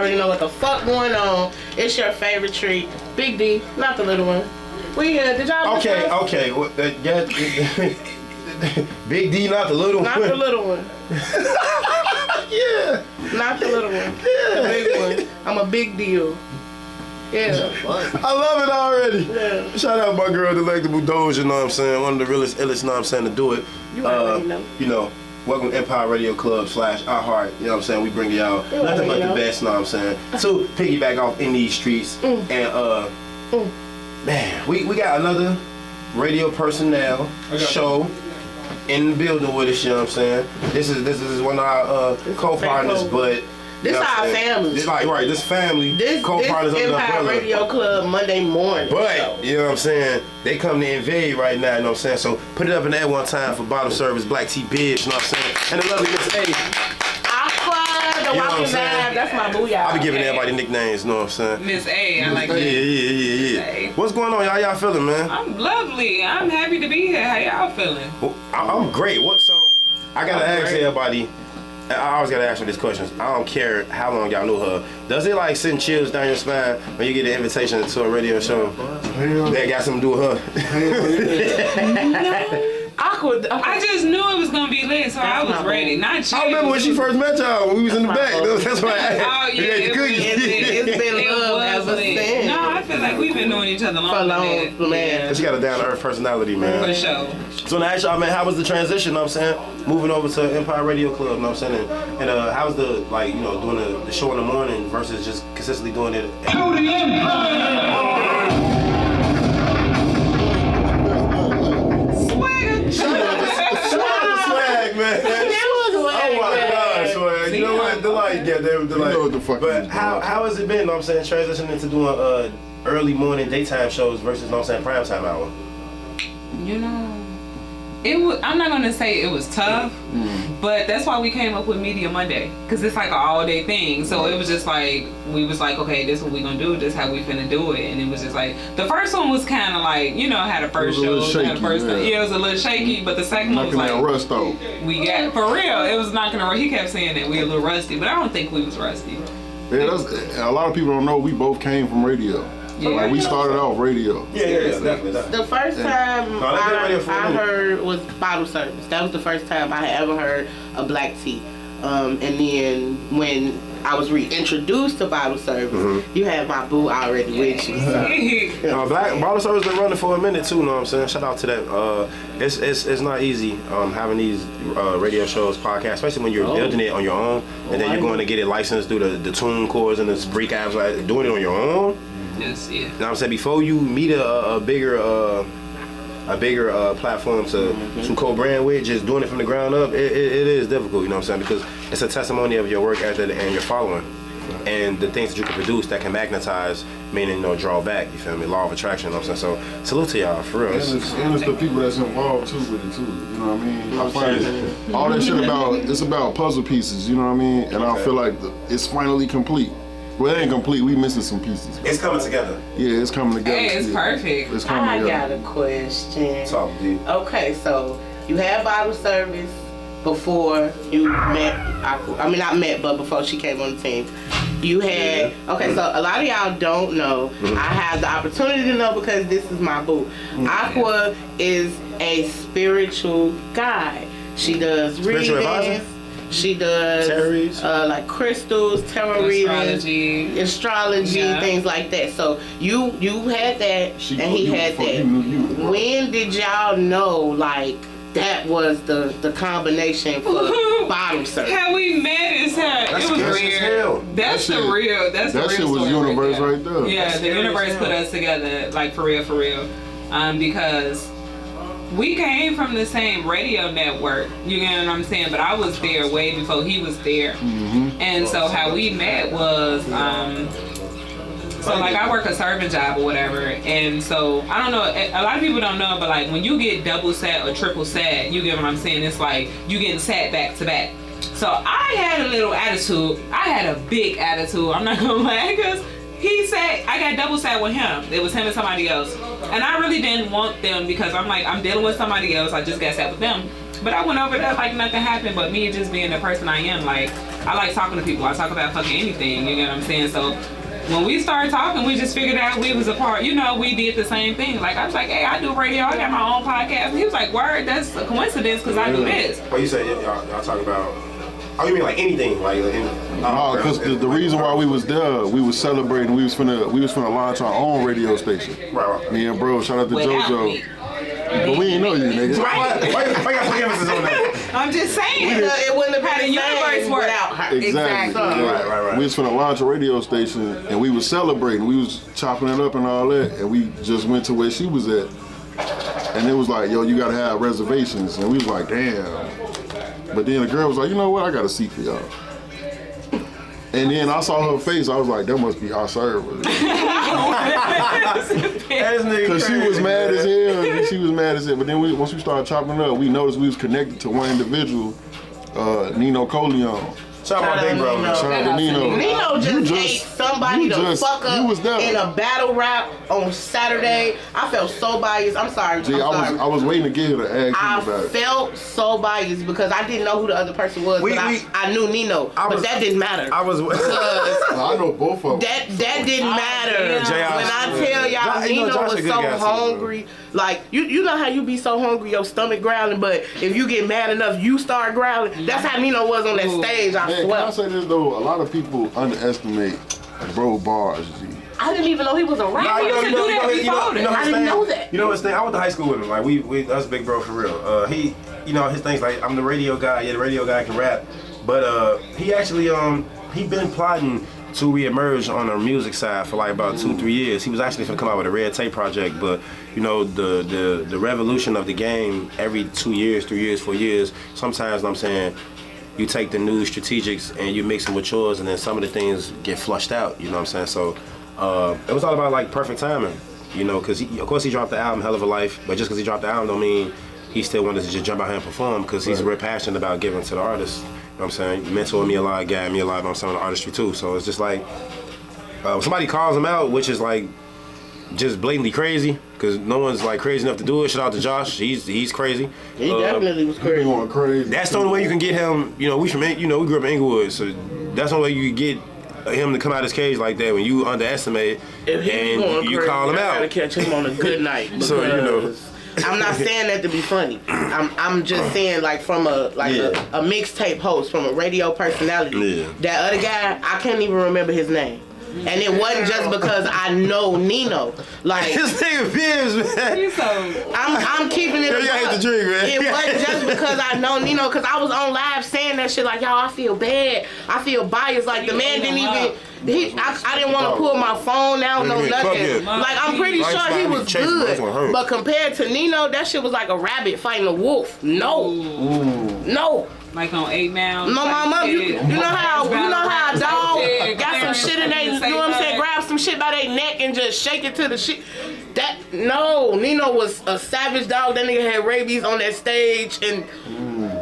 already know what the fuck going on. It's your favorite treat. Big D, not the little one. We here. Did y'all Okay. Yeah. Big D, not the little one. Not the little one. Yeah. Not the little one. Yeah. The big one. I'm a big deal. Yeah. I love it already. Yeah. Shout out my girl, Delectable Doge, you know what I'm saying? One of the realest, illest, you know what I'm saying, to do it. You already know. You know, welcome to Empire Radio Club / iHeart, you know what I'm saying? We bring y'all nothing but the best, you know what I'm saying? To piggyback off N Dii'z Streetz. And, man, we got another radio personnel show in the building with us, you know what I'm saying? This is one of our co-partners, but this our family. This family. This co-partners of the Empire umbrella. Radio Club Monday morning. But you know what I'm saying? They come to invade right now, you know what I'm saying? So put it up in the air one time for Bottle Service, BlackTee, Bibbs, you know what I'm saying? And the lovely Miss A. Aqua, the walking vibe. That's my booyah. I be giving everybody nicknames, you know what I'm saying? Miss A, I like that. Yeah. What's going on, y'all? Y'all feeling, man? I'm lovely. I'm happy to be here. How y'all feeling? Well, I'm great. I gotta ask everybody. I always gotta ask her these questions. I don't care how long y'all know her. Does it like send chills down your spine when you get an invitation to a radio show that got something to do with her? No. Aqua. I just knew it was gonna be lit, so I was ready. Not you. I remember when she first met y'all when we was in the back. That's why I asked. Oh yeah, it's been love ever since. No, I feel like we've been knowing each other long, man. She got a down to earth personality, man. For sure. So now, ask y'all, man, how was the transition? Know what I'm saying, moving over to Empire Radio Club. Know what I'm saying, and how was the doing the show in the morning versus just consistently doing it? But how has it been, you know what I'm saying, transitioning into doing early morning daytime shows versus, you know what I'm saying, primetime hour? You know, I'm not gonna say it was tough, but that's why we came up with Media Monday, because it's like an all-day thing. So it was just like, we was like, okay, this is what we gonna do, this is how we finna do it. And it was just like, the first one was kind of like, you know, had a first show, it was a little shaky, but the second one was like, rust out. We got, for real, it was not gonna, he kept saying that we a little rusty, but I don't think we was rusty. Yeah, a lot of people don't know we both came from radio. Yeah. Like we started off radio. Yeah, definitely. The first time I heard was Bottle Service. That was the first time I had ever heard a BlackTee. And then when I was reintroduced to Bottle Service, you had my boo already with you. So. Bottle Service been running for a minute too, know what I'm saying? Shout out to that. It's not easy having these radio shows, podcasts, especially when you're building it on your own, and then you're going to get it licensed through the tune cores and the Spreak apps, like doing it on your own. Yes, yeah. You know what I'm saying? Before you meet a bigger platform to co-brand with, just doing it from the ground up, it is difficult, you know what I'm saying? Because it's a testimony of your work ethic and your following. And the things that you can produce that can magnetize, meaning, draw back, you feel me? Law of attraction, you know what I'm saying? So, salute to y'all, for real. And it's the people that's involved too with it too, you know what I mean? I find all that shit it's about puzzle pieces, you know what I mean? And I feel like it's finally complete. Well, it ain't complete. We missing some pieces. It's coming together. Yeah, it's coming together. Hey, it's perfect. It's coming I together. got a question. Talk deep. Okay, so you had Bottle Service before you met Aqua. I mean, not met, but before she came on the team. You had, okay, so a lot of y'all don't know. I have the opportunity to know because this is my boo. Aqua is a spiritual guide. She does readings. She does like crystals, tarot readings, astrology, things like that. So you had that, and he had that. When did y'all know like that was the combination for Bottle Service? How we met is how it was real. That's the real. That's the real shit was universe right there. Yeah, the universe put us together, like for real. Because we came from the same radio network, you know what I'm saying? But I was there way before he was there. And so how we met was, so like I work a serving job or whatever. And so, I don't know, a lot of people don't know, but like when you get double sat or triple sat, you get what I'm saying? It's like you getting sat back to back. So I had a little attitude. I had a big attitude, I'm not gonna lie, because he said, I got double sat with him. It was him and somebody else. And I really didn't want them because I'm like, I'm dealing with somebody else. I just got sat with them. But I went over there like nothing happened, but me just being the person I am, like, I like talking to people. I talk about fucking anything, you know what I'm saying? So when we started talking, we just figured out we was a part. You know, we did the same thing. Like, I was like, hey, I do radio. I got my own podcast. And he was like, word, that's a coincidence because I do this. Well, you said y'all talk about, oh, you mean like anything? Like, no, because the reason why we was there, we was celebrating. We was finna launch our own radio station. Right. Me and bro, shout out to Without JoJo. me. But we ain't know you, nigga. Right. Why you got emphasis on that? I'm just saying. It wouldn't have How been the the universe same work. without her. Exactly. Right. We was finna launch a radio station, and we was celebrating. We was chopping it up and all that, and we just went to where she was at. And it was like, yo, you gotta have reservations. And we was like, damn. But then the girl was like, you know what, I got a seat for y'all. And then I saw her face, I was like, that must be our server. Because she was mad as hell. She was mad as hell. But then once we started chopping up, we noticed we was connected to one individual, Nino Coleon. Shout out to Big Bro. Shout out to Nino. Nino just ate somebody to fuck up in a battle rap on Saturday. I felt so biased. I'm sorry. Gee, I was waiting to get her to ask him I about it. felt so biased because I didn't know who the other person was, but I knew Nino. But that didn't matter. I know both of them. That didn't matter. Yeah. When I tell y'all, Nino was so hungry. Like, you know how you be so hungry, your stomach growling, but if you get mad enough, you start growling. That's how Nino was on that stage, I Can swear. I say this though? A lot of people underestimate bro bars, G. I didn't even know he was around. I didn't know that. You know his thing? I went to high school with him. Like, we that's Big Bro for real. He, you know, his thing's like, I'm the radio guy. Yeah, the radio guy can rap. But he actually, he been plotting to reemerge on the music side for like about 2-3 years. He was actually gonna come out with a Red Tape project, but you know, the revolution of the game every 2 years, 3 years, 4 years, sometimes I'm saying, you take the new strategics and you mix them with yours, and then some of the things get flushed out, you know what I'm saying? So it was all about like perfect timing, you know, because of course he dropped the album Hell of a Life, but just because he dropped the album don't mean he still wanted to just jump out here and perform, because he's real passionate about giving to the artists. You know what I'm saying? He mentored me a lot, guided me a lot on some of the artistry too. So it's just like, when somebody calls him out, which is like just blatantly crazy, because no one's like crazy enough to do it. Shout out to Josh, he's crazy. He definitely was crazy. Going crazy. That's the only way you can get him. You know, we grew up in Inglewood, so that's the only way you can get him to come out his cage like that when you underestimate and you call him out. I gotta catch him on a good night. So you know. I'm not saying that to be funny. I'm just saying, like, from a mixtape host, from a radio personality. Yeah. That other guy, I can't even remember his name. And it wasn't just because I know Nino. Like, This nigga Bibbs, man. You so I'm keeping it. Yeah, you hate the drink, man. It wasn't just because I know Nino, because I was on live saying that shit like, y'all, I feel bad. I feel biased. Like, the man didn't even. I didn't want to pull my phone out, no nothing. Like, I'm pretty sure he was good. But compared to Nino, that shit was like a rabbit fighting a wolf. No. like on 8 Mile. No, my mom, you know how a dog got some shit in they, you know what I'm saying, grab some shit by their neck and just shake it to the shit. Nino was a savage dog. That nigga had rabies on that stage, and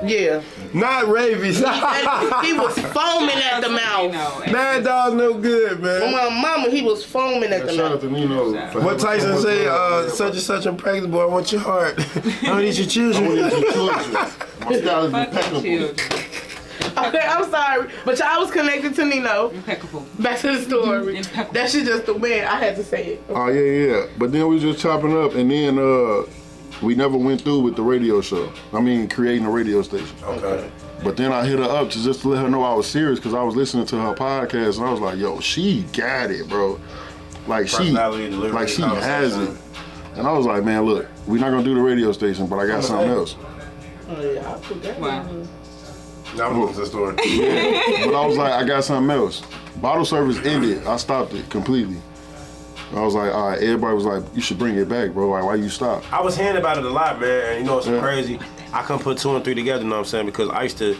yeah. Not rabies. He was foaming at the mouth. Mad Dog no good, man. My mama, he was foaming at the Shout out mouth. to Nino. What Tyson say, such and such impregnable, I want your heart. I don't need your I children. want your children. My style is Fuck impeccable. children. Okay, I'm sorry, but y'all was connected to Nino. Impeccable. Back to the story. Impeccable. That shit just the man. I had to say it. Oh yeah. But then we was just chopping up, and then we never went through with the radio show. I mean, creating a radio station. Okay. But then I hit her up just to let her know I was serious, because I was listening to her podcast, and I was like, yo, she got it, bro. Like she has it. And I was like, man, look, we're not gonna do the radio station, but I got something else. Oh yeah, I put that. Wow. Now I'm looking at the story. But I was like, I got something else. Bottle service ended. I stopped it completely. I was like, all right, everybody was like, you should bring it back, bro. Like, why you stop? I was hearing about it a lot, man, and you know, it's crazy. I couldn't put 2 and 3 together, you know what I'm saying? Because I used to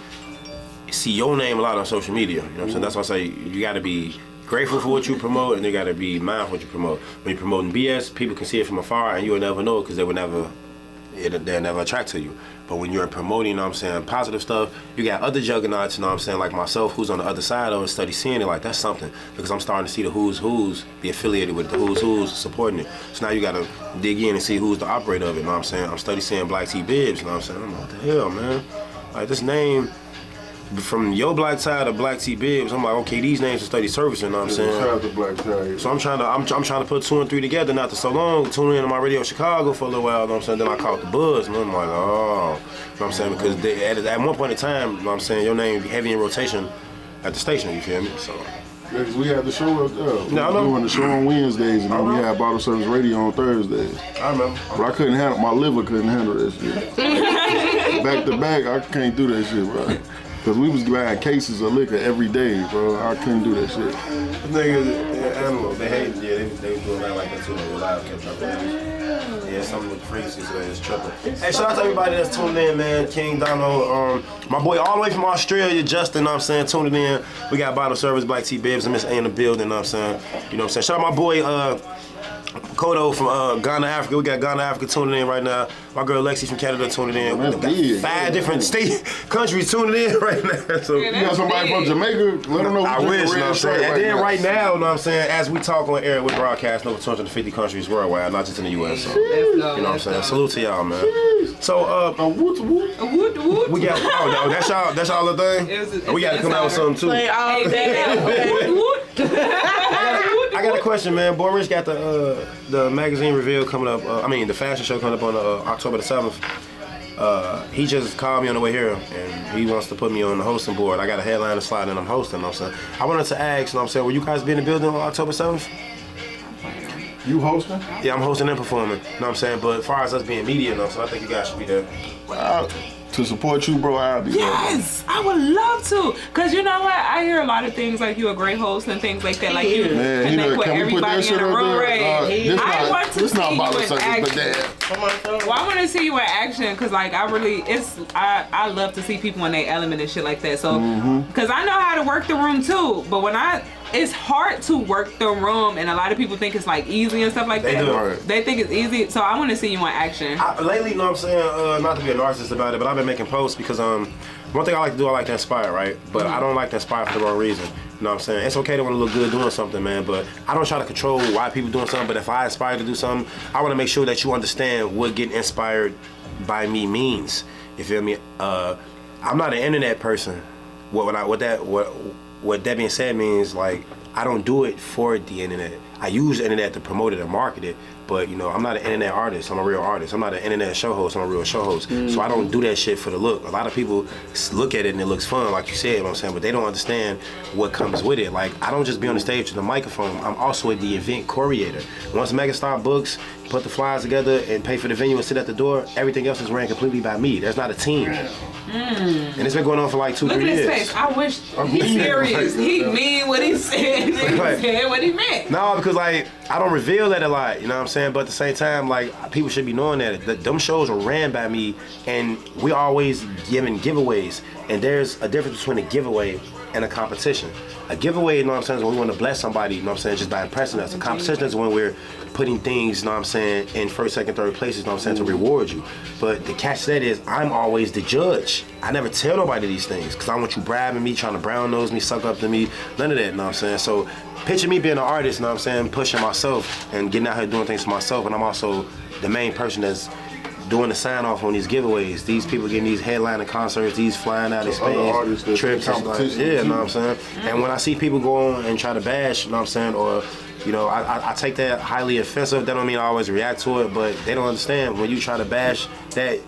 see your name a lot on social media, you know what I'm saying? That's why I say you gotta be grateful for what you promote, and you gotta be mindful of what you promote. When you're promoting BS, people can see it from afar, and you'll never know it because they would never they'll never attract to you. But when you're promoting, you know what I'm saying, positive stuff, you got other juggernauts, you know what I'm saying, like myself, who's on the other side of it, study seeing it, like that's something. Because I'm starting to see the who's be affiliated with the who's supporting it. So now you gotta dig in and see who's the operator of it, you know what I'm saying? I'm study seeing BlackTee Bibbs, you know what I'm saying? I'm like, what the hell, man? Like this name, from your black side of BlackTee Bibbs, I'm like, okay, these names are study service, you know what I'm saying? Shout out to BlackTee. So I'm trying to put 2 and 3 together, not so long, tuning in on my radio in Chicago for a little while, you know what I'm saying? Then I caught the buzz, and I'm like, oh, you know what I'm saying? Because at one point in time, you know what I'm saying, your name be heavy in rotation at the station, you feel me? So. Yeah, 'cause we had the show up there. Yeah, I know. We were doing the show on Wednesdays, and then we had Bottle Service Radio on Thursdays. I remember. But I couldn't handle, my liver couldn't handle that shit. Back to back, I can't do that shit, bro. Cause we was buying cases of liquor every day, bro. I couldn't do that shit. Niggas, animals, they hate, they was doing that like that too. They were live, kept up with yeah, something with the frequency, so it's tripping. Hey, shout out to everybody that's tuned in, man. King Donald, my boy all the way from Australia, Justin, you know what I'm saying, tuning in. We got Bottle Service, BlackTee Bibbs, and Miss A in the building, you know what I'm saying. You know what I'm saying. Shout out my boy, Kodo from Ghana, Africa. We got Ghana, Africa tuning in right now. My girl Lexi from Canada tuning in. We got 5 different countries tuning in right now. So you got somebody from Jamaica? Let them know. I wish, you know what I'm saying. And then right now, you know what I'm saying, as we talk on air, we're broadcasting over 250 countries worldwide, not just in the U.S. So, you know what I'm saying. Salute to y'all, man. So, we got, oh, that's y'all the thing? We got to come out with something too. Play all I got a question, man. Boy Rich got the magazine reveal coming up. The fashion show coming up on October the 7th. He just called me on the way here, and he wants to put me on the hosting board. I got a headliner slide, and I'm hosting. You know what I'm saying? I wanted to ask, you know what I'm saying, will you guys be in the building on October 7th? You hosting? Yeah, I'm hosting and performing. You know what I'm saying? But as far as us being media, you know, so I think you guys should be there. To support you, bro, I'll be there. Yes, I would love to. Cause you know what? I hear a lot of things like you a great host and things like that. Like you connect with everybody in the room. I want to see you in action. Well, I want to see you in action because like I love to see people in their element and shit like that. So, cause I know how to work the room too. But it's hard to work the room, and a lot of people think it's like easy and stuff like that. Do. They think it's easy, so I want to see you in action. Lately, you know what I'm saying, not to be a narcissist about it, but I've been making posts because one thing I like to do, I like to inspire, right? But I don't like to inspire for the wrong reason. You know what I'm saying? It's okay to want to look good doing something, man, but I don't try to control why people doing something, but if I aspire to do something, I want to make sure that you understand what getting inspired by me means. You feel me? I'm not an internet person. What that being said means, like, I don't do it for the internet. I use the internet to promote it and market it, but you know, I'm not an internet artist, I'm a real artist. I'm not an internet show host, I'm a real show host. So I don't do that shit for the look. A lot of people look at it and it looks fun, like you said, you know what I'm saying, but they don't understand what comes with it. Like, I don't just be on the stage with the microphone, I'm also the event curator. Once Megastar books, put the flyers together and pay for the venue and sit at the door, everything else is ran completely by me. There's not a team. And it's been going on for like 2-3 years. Look at his face. I wish he's serious. He mean what he said. He said what he meant. No, because like I don't reveal that a lot, you know what I'm saying? But at the same time, like people should be knowing that them shows are ran by me, and we always giving giveaways. And there's a difference between a giveaway and a competition. A giveaway, you know what I'm saying, is when we want to bless somebody, you know what I'm saying, just by impressing us. A competition is when we're putting things, you know what I'm saying, in first, second, third places, you know what I'm saying, to reward you. But the catch to that is I'm always the judge. I never tell nobody these things because I want you bribing me, trying to brown nose me, suck up to me, none of that, you know what I'm saying? So picture me being an artist, you know what I'm saying, pushing myself and getting out here doing things for myself, and I'm also the main person that's doing the sign off on these giveaways. These people getting these headlining concerts, these flying out of space, trips, and like, yeah, you know what I'm saying? And when I see people go on and try to bash, you know what I'm saying, or you know, I take that highly offensive. That don't mean I always react to it, but they don't understand when you try to bash that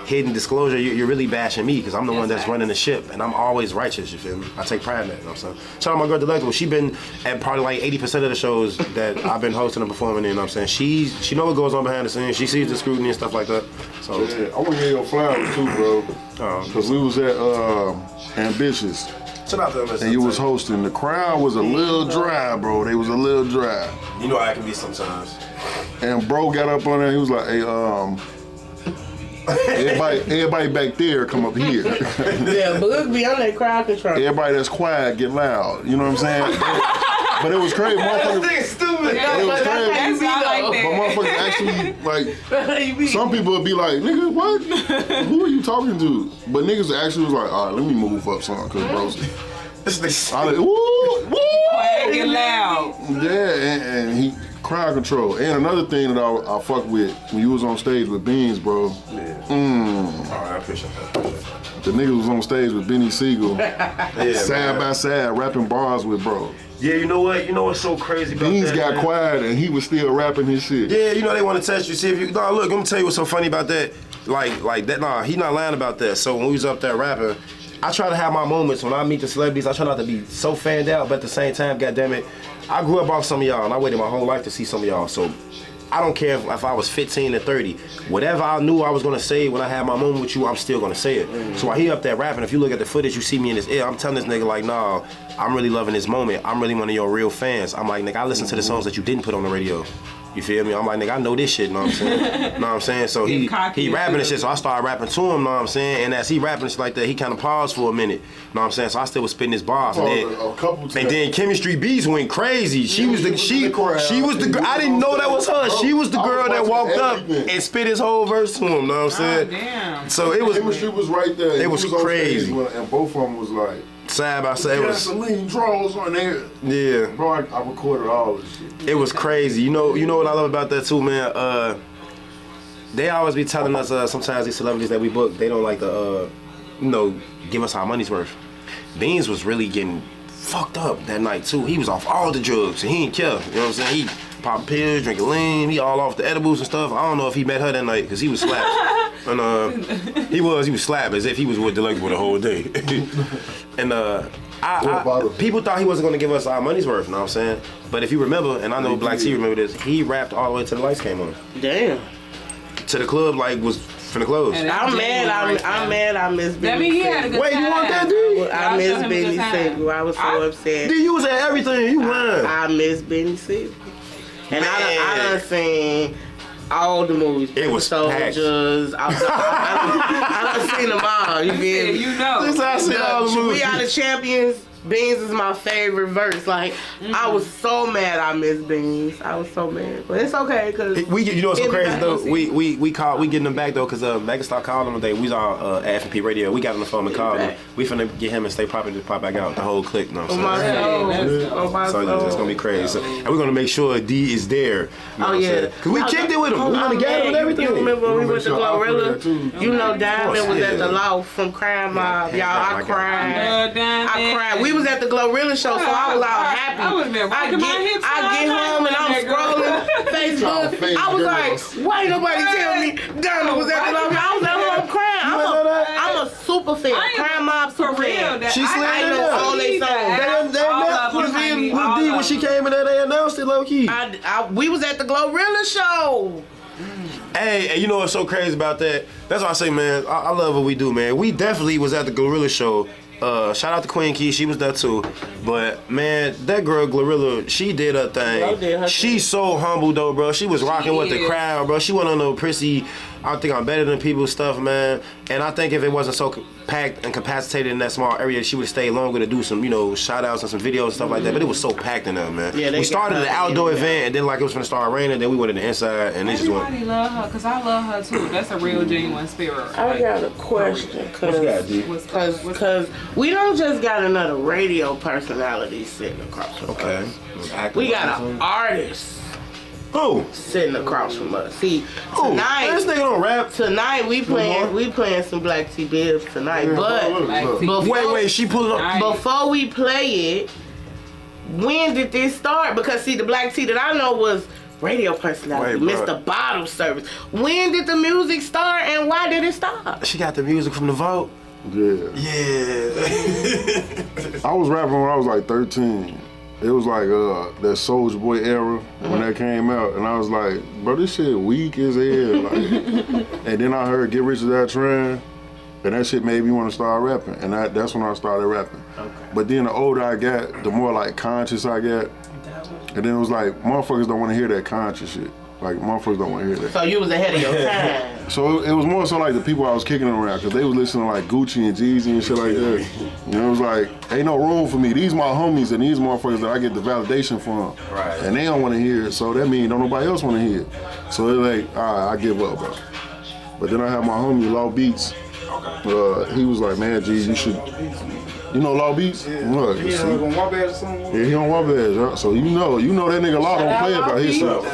hidden disclosure, you're really bashing me because I'm the one that's running the ship, and I'm always righteous, you feel me? I take pride in that, you know what I'm saying? Shout out my girl Delectable. She been at probably like 80% of the shows that I've been hosting and performing in, you know what I'm saying? She know what goes on behind the scenes. She sees the scrutiny and stuff like that. So yeah, I want to get your flowers too, bro. Because we was at Ambitious. Shout out to them. And you was hosting. The crowd was a little dry, bro. They was a little dry. You know how I can be sometimes. And bro got up on there. He was like, "Hey, everybody back there, come up here." Yeah, but look beyond that crowd control. Everybody that's quiet, get loud. You know what I'm saying? But it was crazy. That nigga stupid. It was crazy. That's all like But that. motherfuckers actually, like, some people would be like, nigga, what? Who are you talking to? But niggas actually was like, all right, let me move up some, cause bro, I like, woo, woo. Get loud. Yeah, and he crowd control. And another thing that I fuck with when you was on stage with Beans, bro. Yeah. Alright, I appreciate that. The nigga was on stage with Benny Siegel, Yeah, side by side, rapping bars with bro. Yeah, you know what? You know what's so crazy about Beans that? got man? quiet and he was still rapping his shit. Yeah, you know they want to test you, see if you. Nah, look, I'm gonna tell you what's so funny about that. Like that. Nah, he not lying about that. So when we was up there rapping, I try to have my moments when I meet the celebrities. I try not to be so fanned out, but at the same time, goddamn it, I grew up off some of y'all, and I waited my whole life to see some of y'all. So I don't care if I was 15 or 30. Whatever I knew I was gonna say when I had my moment with you, I'm still gonna say it. So I hear up there rapping. If you look at the footage, you see me in his ear. I'm telling this nigga like, nah, I'm really loving this moment. I'm really one of your real fans. I'm like, nigga, I listen to the songs that you didn't put on the radio. You feel me? I'm like, nigga, I know this shit, know what I'm saying? Know what I'm saying? So he rapping and shit, so I started rapping to him, know what I'm saying? And as he rapping and shit like that, he kind of paused for a minute, know what I'm saying? So I still was spitting his bars. And then Chemistry Beats went crazy. She was the girl, I didn't know that was her. She was the girl that walked up and spit his whole verse to him, know what I'm saying? Damn. So it was, Chemistry was right there. It was crazy. And both of them was like, side by side. It was, gasoline draws on there. yeah. Bro, I recorded all this shit. It was crazy. You know what I love about that too, man? They always be telling us sometimes these celebrities that we book, they don't like to give us our money's worth. Beans was really getting fucked up that night too. He was off all the drugs and he didn't care. You know what I'm saying? He popping pills, drinking lean, he all off the edibles and stuff. I don't know if he met her that night because he was slapped. And he was slapped as if he was with Delectable the whole day. And people thought he wasn't gonna give us our money's worth, you know what I'm saying? But if you remember, and I know BlackTee remember this, he rapped all the way till the lights came on. Damn. To the club like was finna close. I'm mad I missed Benny. That mean he had a good Wait, time. you want that, dude? I miss Benny Siegel. I was so upset. You was at everything, you lying. I miss Benny Siegel. And I done seen all the movies. It was Soldiers. I done seen them all. You feel me? You know. This I seen all the movies. We Are the Champions. Beans is my favorite verse. Like, I was so mad I missed Beans. I was so mad. But it's okay, because... You know what's so crazy, though? We getting them back, though, because Megastar called him today. We was on F&P Radio. We got on the phone and called him. We finna get him and Stay Poppin' to pop back out. The whole clique, you know what I'm saying? Oh, my So it's gonna be crazy. So, and we're gonna make sure D is there. You know what I'm saying? Because we kicked it with him. We went together and everything. You remember when we went to Glorilla? You know Diamond was at the yeah. loft from Crime Mob. Y'all, I cried. Diamond. I cried. We was at the Glorilla show, so I was all happy. I would've been rocking my hips I all get night home and I'm with that scrolling Facebook. I was like, why ain't nobody tell me Diamond was at the loft? I was at home crying. I'm a super fan. Crime Mob super fan. She slid I in know there. all they songs. They announced with D when she came in there. They announced it low key. We was at the Glorilla show. Hey, you know what's so crazy about that? That's why I say, man, I love what we do, man. We definitely was at the Glorilla show. Shout out to Queen Key, she was there too. But man, that girl Glorilla, she did her thing. She's so humble though, bro. She was rocking with the crowd, bro. She wasn't on no prissy, I think I'm better than people stuff, man. And I think if it wasn't so packed and capacitated in that small area, she would stay longer to do some, shout outs and some videos and stuff like that. But it was so packed in there, man. Yeah, we started the outdoor event and then like it was gonna start raining, then we went in the inside and it just went. Everybody love her, cause I love her too. That's a real genuine spirit. I got a question, cause we don't just got another radio personality sitting across from us. We got an artist. Who? Sitting across from us. See, tonight this nigga don't rap. Tonight we playing some BlackTee Bibbs tonight. But wait, she pulling up. Before we play it, when did this start? Because see, the BlackTee that I know was radio personality, Mr. Bottle Service. When did the music start and why did it start? She got the music from the vault. Yeah. I was rapping when I was like 13. It was like that Soulja Boy era when that came out, and I was like, bro, this shit weak as hell. Like, and then I heard Get Rich or Die Trying, and that shit made me want to start rapping, and that's when I started rapping. Okay. But then the older I got, the more like conscious I got, and then it was like, motherfuckers don't want to hear that conscious shit. Like, motherfuckers don't want to hear that. So you was ahead of your time. So it was more so like the people I was kicking around, because they was listening to like Gucci and Jeezy and shit like that. You know, it was like, ain't no room for me. These my homies and these motherfuckers that I get the validation from. Right. And they don't want to hear it, so that means don't nobody else want to hear it. So it's like, all right, I give up, bro. But then I had my homie, Law Beats. He was like, man, G, you should... You know Law Beats? Yeah. Look, He on Wabash or something? yeah, he on Wabash, huh? So you know that nigga Law don't play about his stuff.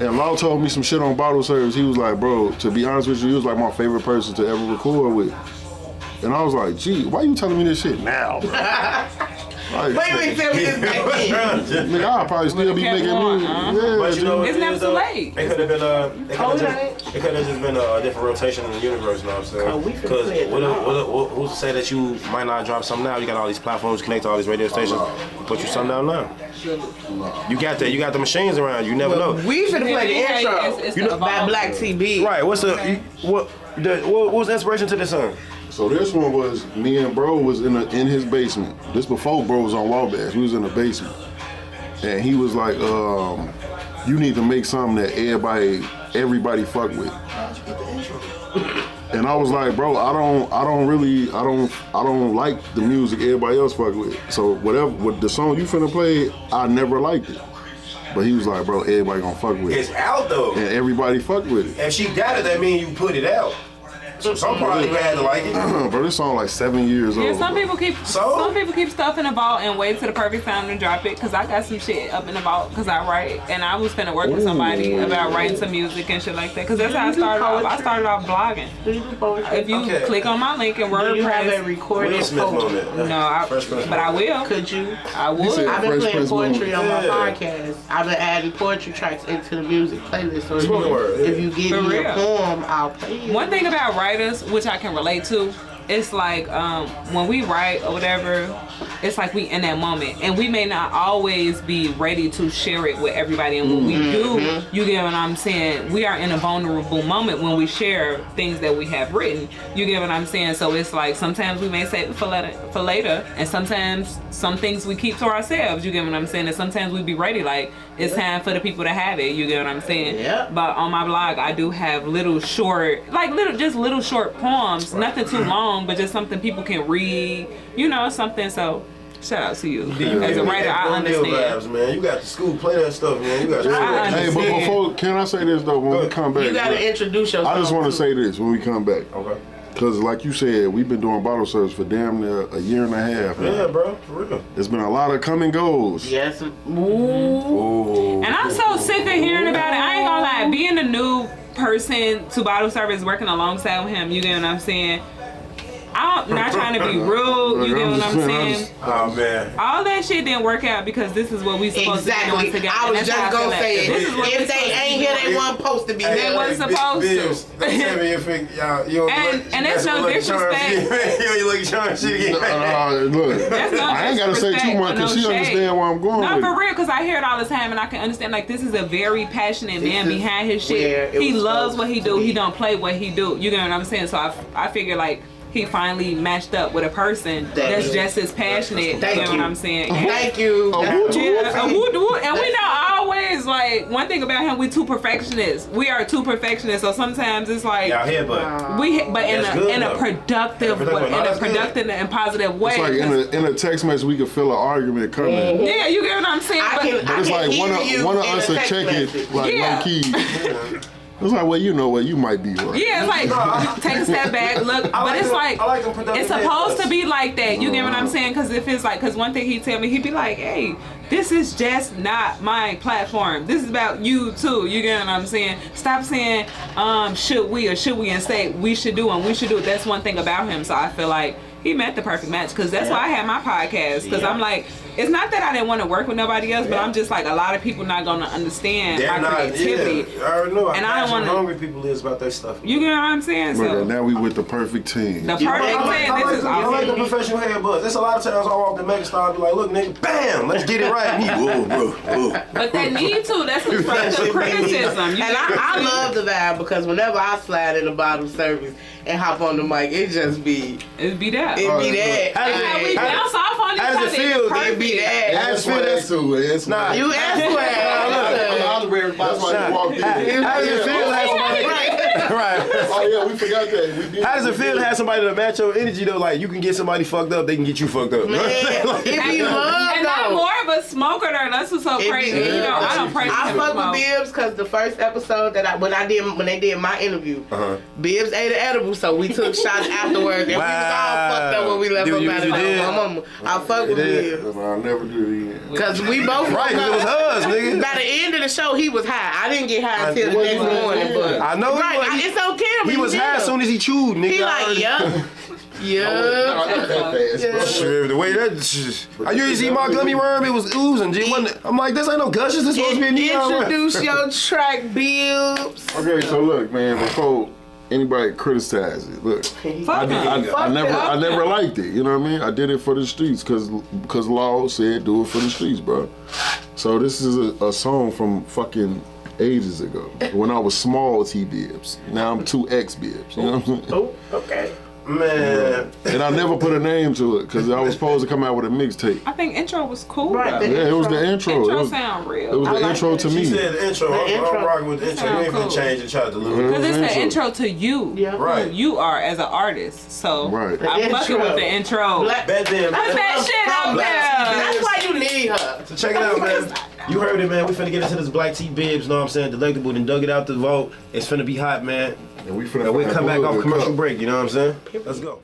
And Law told me some shit on Bottle Service. He was like, bro, to be honest with you, he was like my favorite person to ever record with. And I was like, gee, why you telling me this shit now, bro? Like, Wait, tell me this back then. nigga, I'll probably still be making music. Yeah, But you know what It's it never is, too though? late. It could have been it could have just been a different rotation in the universe, you know what I'm Oh, we saying? finna play it Because who's to say that you might not drop something now? You got all these platforms, connect to all these radio stations, put you something down now. You got that. You got the machines around. You never know. We finna play the Yeah, intro. it's You know, the by evolve. BlackTee. Right. What was the inspiration to this song? So this one was, me and bro was in his basement. This before bro was on Wabash. We was in the basement. And he was like, you need to make something that everybody fuck with. And I was like, bro, I don't like the music everybody else fuck with. So what the song you finna play, I never liked it. But he was like, bro, everybody gonna fuck with it. It's out though. And everybody fucked with it. If she got it, that means you put it out. So some probably had to like it. Bro, this song like 7 years old. Yeah, some bro. people keep stuff in the vault and wait till the perfect time to drop it. Cause I got some shit up in the vault cause I write, and I was finna work with somebody about writing some music and shit like that. Cause that's how I started off. I started off blogging. Do you do poetry? If you Okay. click on my link in Do you have a WordPress, recorded Will Smith poetry? moment. no, Fresh Prince but I will. Could you? I would. said- I've been Fresh playing Prince poetry on my Yeah. podcast. I've been adding poetry tracks into the music playlist. So Spoken word, yeah. if you give For me a real. poem, I'll play it. One thing about writers, which I can relate to, it's like when we write or whatever, it's like we in that moment, and we may not always be ready to share it with everybody. And when we do, you get what I'm saying? We are in a vulnerable moment when we share things that we have written. You get what I'm saying? So it's like sometimes we may save it for later, and sometimes some things we keep to ourselves. You get what I'm saying? And sometimes we be ready, like it's time for the people to have it. You get what I'm saying? Yeah. But on my blog, I do have little short poems, nothing too long, but just something people can read, you know, something. So shout out to you. As a writer, I understand. Vibes, man. You got the school, play that stuff, man. You got the I Hey, but understand. before, can I say this though, when we come back? You gotta bro, introduce yourself. I just want to too. say this when we come back. Okay. Because like you said, we've been doing bottle service for damn near a year and a half. Man. Yeah, bro. For real. There's been a lot of come and goes. Yes. Ooh. Ooh. And I'm so sick of hearing about it. I ain't gonna lie, being a new person to Bottle Service, working alongside with him, you get what I'm saying? I'm not trying to be rude, you get what I'm saying? Oh, man. All that shit didn't work out because this is what we supposed Exactly. to be doing together. I was And that's just how gonna feel say like. This is what it. we If they supposed to ain't be here, doing. they weren't supposed to be They there. wasn't supposed to. Bibbs, don't tell me if you And it's no disrespect. You look charm shit again. Look, That's no I ain't gotta say too disrespect much or because no she shade. understand where I'm going No, with for it. real, because I hear it all the time, and I can understand. Like, this is a very passionate man is behind his where shit. it He was loves supposed what he to do. be. He don't play what he do. You get what I'm saying? So I figure like he finally matched up with a person that's you. just as passionate. Thank you know you. what I'm saying? Thank you. Yeah, and we not always like one thing about him. We too perfectionists. We are too perfectionists. So sometimes it's like Y'all here, but but That's good, in a though. productive Yeah, way, in a that's good. productive and positive way. It's like in a text message we can feel an argument coming. Yeah, you get what I'm saying? I can- But it's like hear you one of in us a will text check message. it like Yeah. low key. It's like, well, you know what, you might be right. Yeah, it's like take a step back, look, but it's like I like them productive it's supposed to texts. be like that. You get what I'm saying? Because if it's like, because one thing he tell me, he'd be like, "Hey, this is just not my platform. This is about you too." You get what I'm saying? Stop saying should we and say we should do and we should do. That's one thing about him. So I feel like he met the perfect match because that's why I had my podcast. Because I'm like, it's not that I didn't want to work with nobody else, but I'm just like a lot of people not gonna understand they're our not. creativity. Yeah, I already know. And I don't wanna- hungry people is about that stuff. You get what I'm saying? But So now we with the perfect team. the perfect thing. This is I like awesome. the professional head buzz. There's a lot of times I walk the megastar and be like, look, nigga, bam, let's get it right. And he, whoa, bro, whoa. But they need to. That's constructive criticism. You And I love the vibe because whenever I slide in the bottle service and hop on the mic, it just be It be that. it be that. That's how we bounce off on each how does other. it feel? It's It be perfect. that. That's for this. It's Nah. You ask where. That's why you walked in. How does it feel? We That's have somebody. it. Right. Oh yeah, we forgot that. We did. How does it feel to have somebody to match your energy though? Like you can get somebody fucked up, they can get you fucked up. Man, if you love And I'm though. more of a smoker though. That's what's so crazy. You know, I don't praise I him fuck smoke. with Bibbs because the first episode that when they did my interview, Bibbs ate an edible, so we took shots afterwards, and we was all fucked up when we left Dude, up you out of did. my mama. I fuck with Bibbs I'll never do it again. because we both Right, 'cause it was hers, nigga. By the end of the show, he was high. I didn't get high until the Well, next he morning, but I know right, he was. it's on camera. He was high as soon as he chewed, nigga. He I like, already- yup, yup. Not that fast, bro. Sure, the way that I usually see my gummy worm, it was oozing. G. I'm like, this ain't no gushes. This supposed to be a neon. Introduce your track, Bibbs. Okay, so look, man, before anybody criticize it, look, Fuck him. I never liked it. You know what I mean? I did it for the streets because law said do it for the streets, bro. So this is a song from fucking ages ago when I was small T Bibbs. Now I'm 2X Bibbs. You know what I'm saying? Oh, okay. Man. And I never put a name to it because I was supposed to come out with a mixtape. I think intro was cool. Right, Though. Yeah, it was the intro. Intro It was, sound real. it was the like intro that. to She me. said the intro. I'm rocking with the intro. You ain't Cool. finna change and try to dilute it. Because it's the Intro. intro to you. Yeah. Right. Who you are as an artist. So Right. I'm fucking Intro. with the intro. Black- Bet them. Put that shit out there. That's why you need her. So check it out, man. You heard it, man. We finna get into this BlackTee Bibbs, know what I'm saying? Delectable, then dug it out the vault. It's finna be hot, man. And we finna And we'll find come back Bug off to commercial come. break, you know what I'm saying? Let's go.